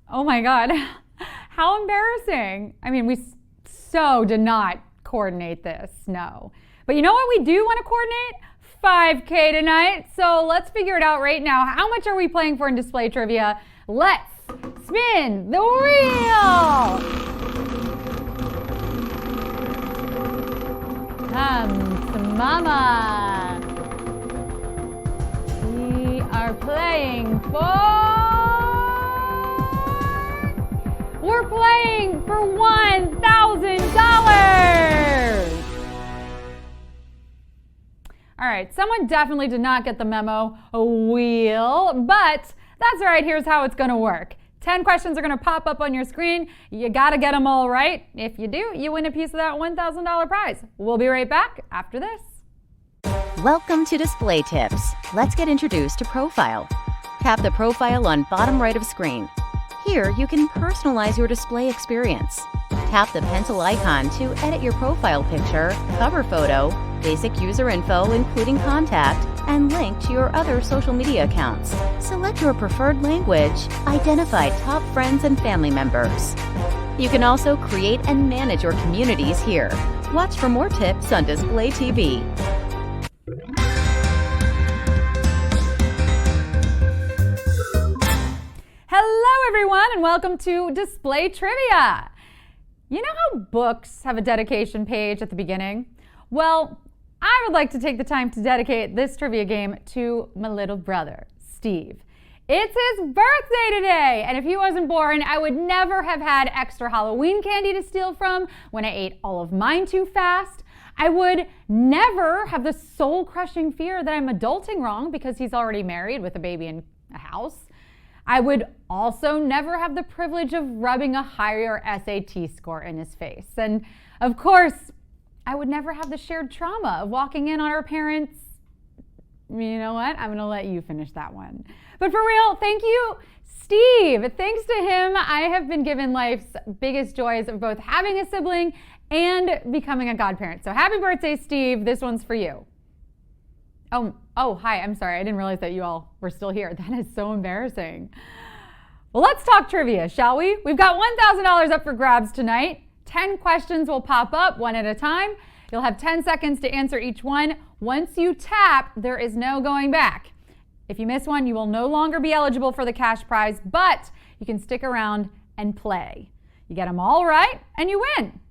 Oh my God, how embarrassing. I mean, we so did not coordinate this, no. But you know what we do want to coordinate? 5K tonight. So let's figure it out right now. How much are we playing for in display trivia? Let's spin the wheel. Come to mama. We are playing for... We're playing for $1,000. All right, someone definitely did not get the memo, wheel, but that's all right. Here's how it's going to work. 10 questions are going to pop up on your screen. You got to get them all right. If you do, you win a piece of that $1,000 prize. We'll be right back after this. Welcome to Display Tips. Let's get introduced to Profile. Tap the profile on bottom right of screen. Here, you can personalize your display experience. Tap the pencil icon to edit your profile picture, cover photo, basic user info including contact, and link to your other social media accounts. Select your preferred language. Identify top friends and family members. You can also create and manage your communities here. Watch for more tips on Display TV. Hello everyone and welcome to Display Trivia. You know how books have a dedication page at the beginning? Well, I would like to take the time to dedicate this trivia game to my little brother, Steve. It's his birthday today, and if he wasn't born, I would never have had extra Halloween candy to steal from when I ate all of mine too fast. I would never have the soul-crushing fear that I'm adulting wrong because he's already married with a baby and a house. I would also never have the privilege of rubbing a higher SAT score in his face. And of course, I would never have the shared trauma of walking in on our parents. You know what? I'm gonna let you finish that one. But for real, thank you, Steve. Thanks to him, I have been given life's biggest joys of both having a sibling and becoming a godparent. So happy birthday, Steve. This one's for you. Oh, hi, I'm sorry. I didn't realize that you all were still here. That is so embarrassing. Well, let's talk trivia, shall we? We've got $1,000 up for grabs tonight. 10 questions will pop up one at a time. You'll have 10 seconds to answer each one. Once you tap, there is no going back. If you miss one, you will no longer be eligible for the cash prize, but you can stick around and play. You get them all right, and you win.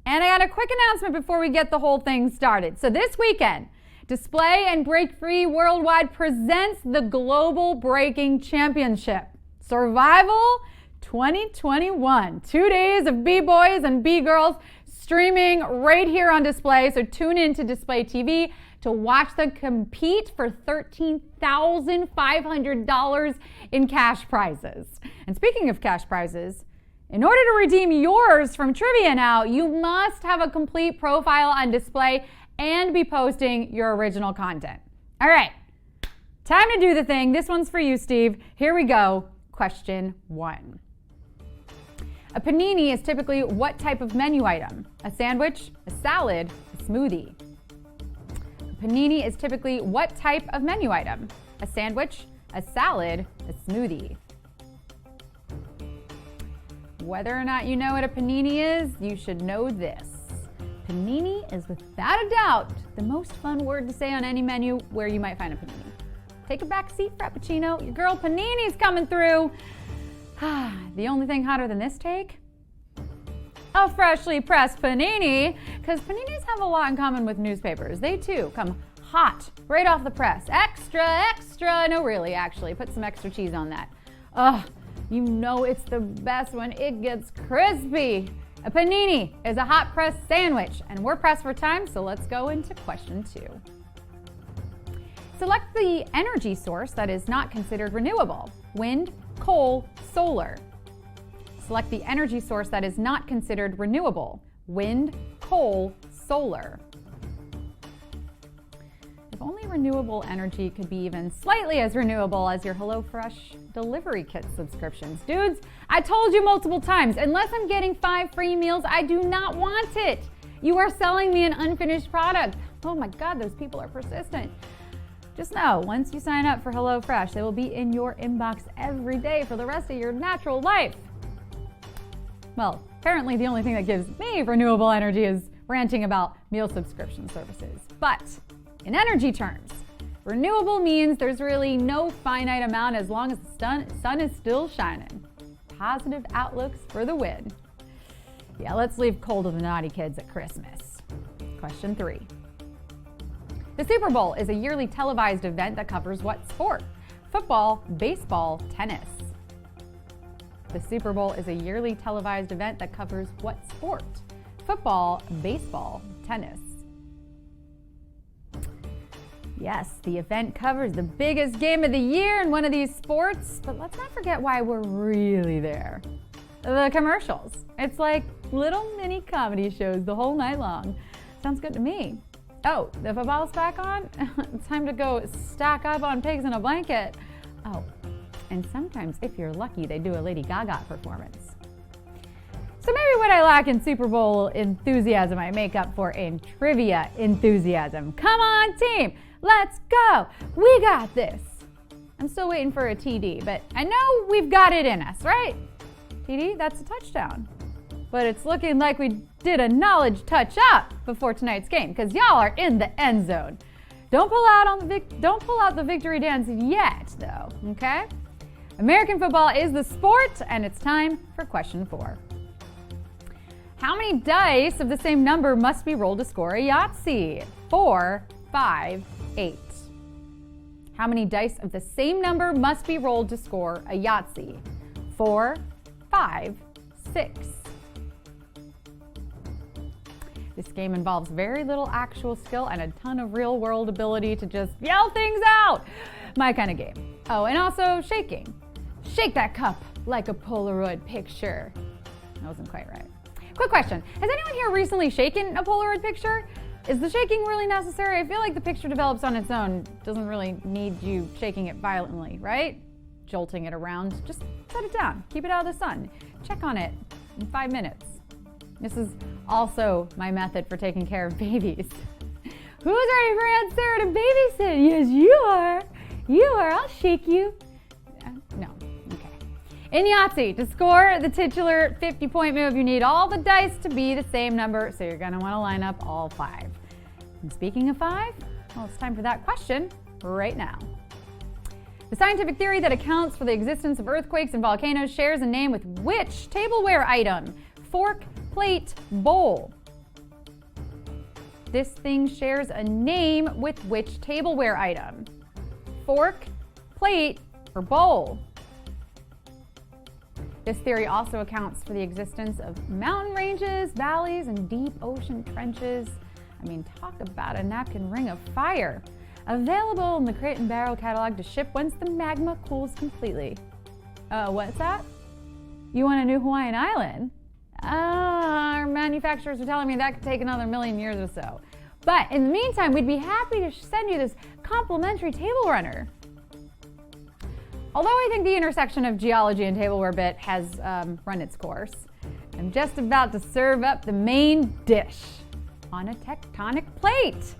And I got a quick announcement before we get the whole thing started. So this weekend, Display and Break Free Worldwide presents the Global Breaking Championship, Survival 2021. 2 days of B-boys and B-girls streaming right here on Display. So tune in to Display TV to watch them compete for $13,500 in cash prizes. And speaking of cash prizes, in order to redeem yours from trivia now, you must have a complete profile on Display and be posting your original content. All right, time to do the thing. This one's for you, Steve. Here we go. Question 1. A panini is typically what type of menu item? A sandwich, a salad, a smoothie. A panini is typically what type of menu item? A sandwich, a salad, a smoothie. Whether or not you know what a panini is, you should know this. Panini is without a doubt the most fun word to say on any menu where you might find a panini. Take a back seat, Frappuccino. Your girl Panini's coming through. The only thing hotter than this take? A freshly pressed panini, because paninis have a lot in common with newspapers. They too come hot right off the press. Extra, extra. No, really, actually. Put some extra cheese on that. You know it's the best when it gets crispy. A panini is a hot pressed sandwich, and we're pressed for time, so let's go into question 2. Select the energy source that is not considered renewable. Wind, coal, solar. Select the energy source that is not considered renewable. Wind, coal, solar. If only renewable energy could be even slightly as renewable as your HelloFresh delivery kit subscriptions. Dudes, I told you multiple times, unless I'm getting 5 free meals, I do not want it. You are selling me an unfinished product. Oh my God, those people are persistent. Just know, once you sign up for HelloFresh, they will be in your inbox every day for the rest of your natural life. Well, apparently the only thing that gives me renewable energy is ranting about meal subscription services. But in energy terms, renewable means there's really no finite amount as long as the sun is still shining. Positive outlooks for the win. Yeah, let's leave cold to the naughty kids at Christmas. Question 3. The Super Bowl is a yearly televised event that covers what sport? Football, baseball, tennis. The Super Bowl is a yearly televised event that covers what sport? Football, baseball, tennis. Yes, the event covers the biggest game of the year in one of these sports, but let's not forget why we're really there. The commercials. It's like little mini comedy shows the whole night long. Sounds good to me. Oh, the football's back on? It's time to go stack up on pigs in a blanket. Oh, and sometimes, if you're lucky, they do a Lady Gaga performance. So maybe what I lack in Super Bowl enthusiasm, I make up for in trivia enthusiasm. Come on, team, let's go. We got this. I'm still waiting for a TD, but I know we've got it in us, right? TD, that's a touchdown. But it's looking like we did a knowledge touch-up before tonight's game, because y'all are in the end zone. Don't pull out the victory dance yet, though, okay? American football is the sport, and it's time for question 4. How many dice of the same number must be rolled to score a Yahtzee? 4, 5, 8. How many dice of the same number must be rolled to score a Yahtzee? 4, 5, 6. This game involves very little actual skill and a ton of real-world ability to just yell things out. My kind of game. Oh, and also shaking. Shake that cup like a Polaroid picture. That wasn't quite right. Quick question. Has anyone here recently shaken a Polaroid picture? Is the shaking really necessary? I feel like the picture develops on its own. Doesn't really need you shaking it violently, right? Jolting it around. Just set it down. Keep it out of the sun. Check on it in 5 minutes. This is also my method for taking care of babies. Who's ready for Aunt Sarah to babysit? Yes, you are. You are. I'll shake you. No. Okay. In Yahtzee, to score the titular 50-point move, you need all the dice to be the same number, so you're going to want to line up all 5. And speaking of 5, well, it's time for that question right now. The scientific theory that accounts for the existence of earthquakes and volcanoes shares a name with which tableware item? Fork, plate, bowl. This thing shares a name with which tableware item? Fork, plate, or bowl? This theory also accounts for the existence of mountain ranges, valleys, and deep ocean trenches. I mean, talk about a napkin ring of fire. Available in the Crate and Barrel catalog to ship once the magma cools completely. What's that? You want a new Hawaiian island? Our manufacturers are telling me that could take another million years or so. But in the meantime, we'd be happy to send you this complimentary table runner. Although I think the intersection of geology and tableware bit has run its course, I'm just about to serve up the main dish on a tectonic plate.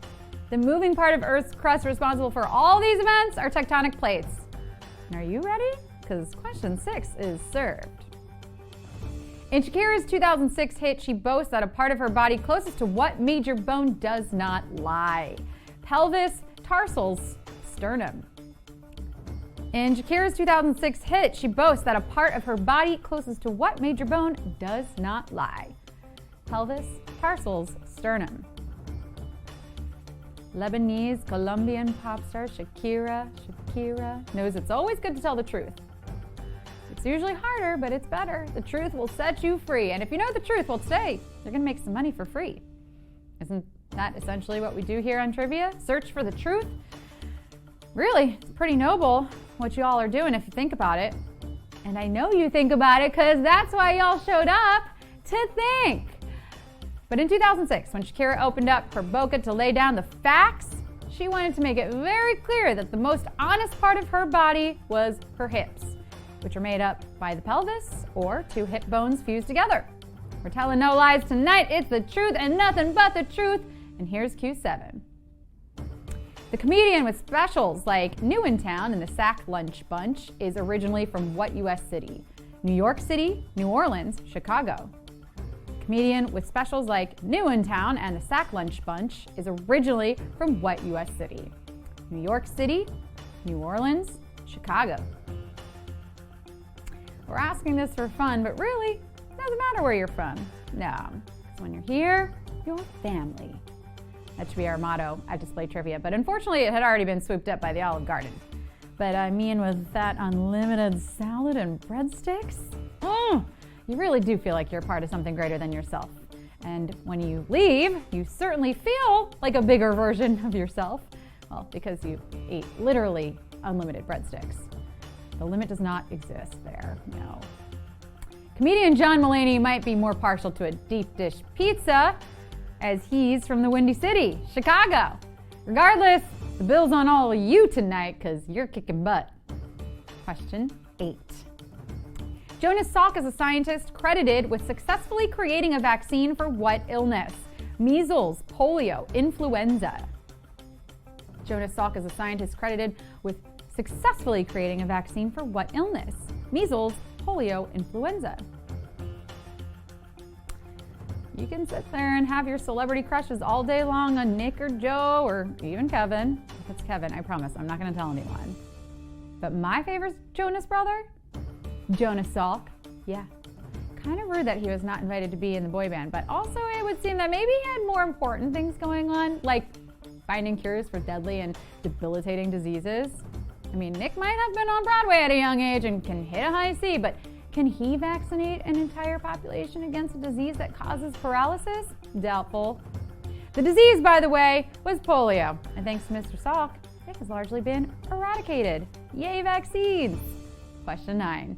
The moving part of Earth's crust responsible for all these events are tectonic plates. And are you ready? Because question 6 is served. In Shakira's 2006 hit, she boasts that a part of her body closest to what major bone does not lie? Pelvis, tarsals, sternum. In Shakira's 2006 hit, she boasts that a part of her body closest to what major bone does not lie? Pelvis, tarsals, sternum. Lebanese, Colombian pop star Shakira knows it's always good to tell the truth. It's usually harder, but it's better. The truth will set you free. And if you know the truth, well, today, you're going to make some money for free. Isn't that essentially what we do here on Trivia? Search for the truth? Really, it's pretty noble what you all are doing if you think about it. And I know you think about it because that's why y'all showed up to think. But in 2006, when Shakira opened up her boca to lay down the facts, she wanted to make it very clear that the most honest part of her body was her hips, which are made up by the pelvis or 2 hip bones fused together. We're telling no lies tonight. It's the truth and nothing but the truth. And here's Q7. The comedian with specials like New in Town and the Sack Lunch Bunch is originally from what U.S. city? New York City, New Orleans, Chicago. Comedian with specials like New in Town and the Sack Lunch Bunch is originally from what U.S. city? New York City, New Orleans, Chicago. We're asking this for fun, but really, it doesn't matter where you're from. No, 'cause when you're here, you're family. That should be our motto at Display Trivia, but unfortunately it had already been swooped up by the Olive Garden. But I mean, with that unlimited salad and breadsticks, you really do feel like you're part of something greater than yourself. And when you leave, you certainly feel like a bigger version of yourself. Well, because you ate literally unlimited breadsticks. The limit does not exist there, no. Comedian John Mulaney might be more partial to a deep dish pizza, as he's from the Windy City, Chicago. Regardless, the bill's on all of you tonight because you're kicking butt. Question 8. Jonas Salk is a scientist credited with successfully creating a vaccine for what illness? Measles, polio, influenza. Jonas Salk is a scientist credited with successfully creating a vaccine for what illness? Measles, polio, influenza. You can sit there and have your celebrity crushes all day long on Nick or Joe or even Kevin. If it's Kevin, I promise, I'm not going to tell anyone. But my favorite Jonas brother? Jonas Salk. Yeah. Kind of rude that he was not invited to be in the boy band, but also it would seem that maybe he had more important things going on, like finding cures for deadly and debilitating diseases. I mean, Nick might have been on Broadway at a young age and can hit a high C, but can he vaccinate an entire population against a disease that causes paralysis? Doubtful. The disease, by the way, was polio. And thanks to Mr. Salk, it has largely been eradicated. Yay, vaccines! Question 9.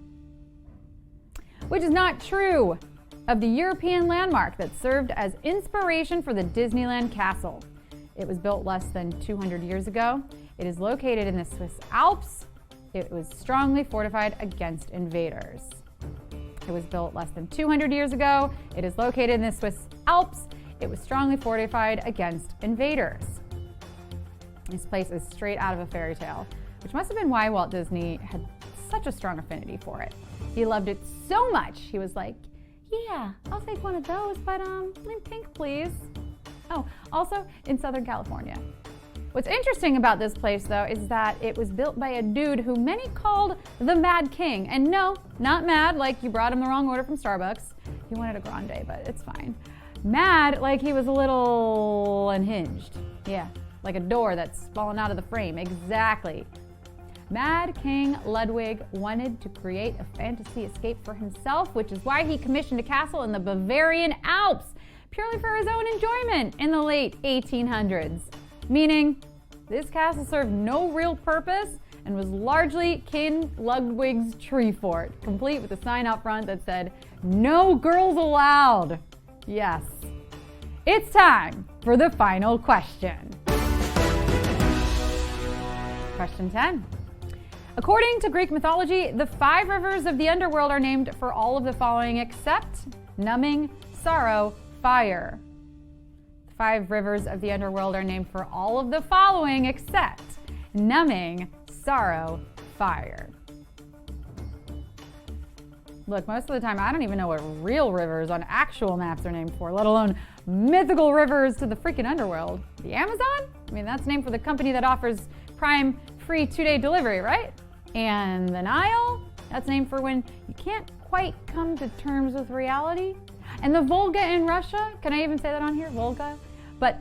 Which is not true of the European landmark that served as inspiration for the Disneyland castle? It was built less than 200 years ago. It is located in the Swiss Alps. It was strongly fortified against invaders. It was built less than 200 years ago. It is located in the Swiss Alps. It was strongly fortified against invaders. This place is straight out of a fairy tale, which must have been why Walt Disney had such a strong affinity for it. He loved it so much, he was like, yeah, I'll take one of those, but in pink, please. Oh, also in Southern California. What's interesting about this place, though, is that it was built by a dude who many called the Mad King. And no, not mad like you brought him the wrong order from Starbucks. He wanted a grande, but it's fine. Mad like he was a little unhinged. Yeah, like a door that's fallen out of the frame. Exactly. Mad King Ludwig wanted to create a fantasy escape for himself, which is why he commissioned a castle in the Bavarian Alps, purely for his own enjoyment in the late 1800s. Meaning, this castle served no real purpose and was largely King Ludwig's tree fort, complete with a sign out front that said, "No girls allowed." Yes. It's time for the final question. Question 10. According to Greek mythology, the 5 rivers of the underworld are named for all of the following except numbing, sorrow, fire. 5 rivers of the underworld are named for all of the following except numbing, sorrow, fire. Look, most of the time I don't even know what real rivers on actual maps are named for, let alone mythical rivers to the freaking underworld. The Amazon? I mean, that's named for the company that offers Prime free 2-day delivery, right? And the Nile? That's named for when you can't quite come to terms with reality. And the Volga in Russia? Can I even say that on here? Volga? But,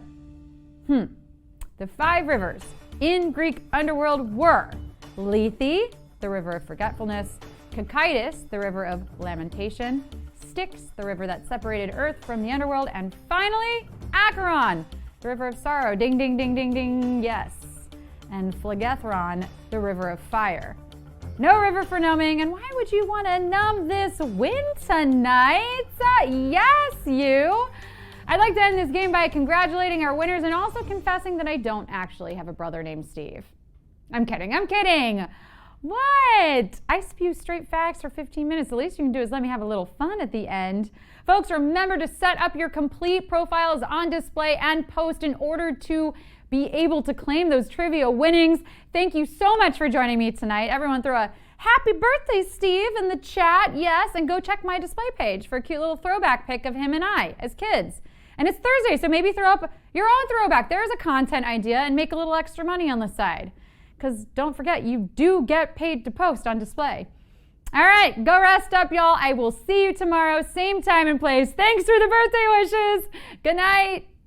the 5 rivers in Greek underworld were Lethe, the river of forgetfulness, Cocytus, the river of lamentation, Styx, the river that separated earth from the underworld, and finally, Acheron, the river of sorrow, ding, ding, ding, ding, ding, yes, and Phlegethron, the river of fire. No river for numbing, and why would you want to numb this win tonight? Yes, you! I'd like to end this game by congratulating our winners and also confessing that I don't actually have a brother named Steve. I'm kidding. What? I spew straight facts for 15 minutes. The least you can do is let me have a little fun at the end. Folks, remember to set up your complete profiles on display and post in order to be able to claim those trivia winnings. Thank you so much for joining me tonight. Everyone throw a happy birthday, Steve, in the chat. Yes, and go check my display page for a cute little throwback pic of him and I as kids. And it's Thursday, so maybe throw up your own throwback. There's a content idea and make a little extra money on the side. Because don't forget, you do get paid to post on display. All right, go rest up, y'all. I will see you tomorrow, same time and place. Thanks for the birthday wishes. Good night.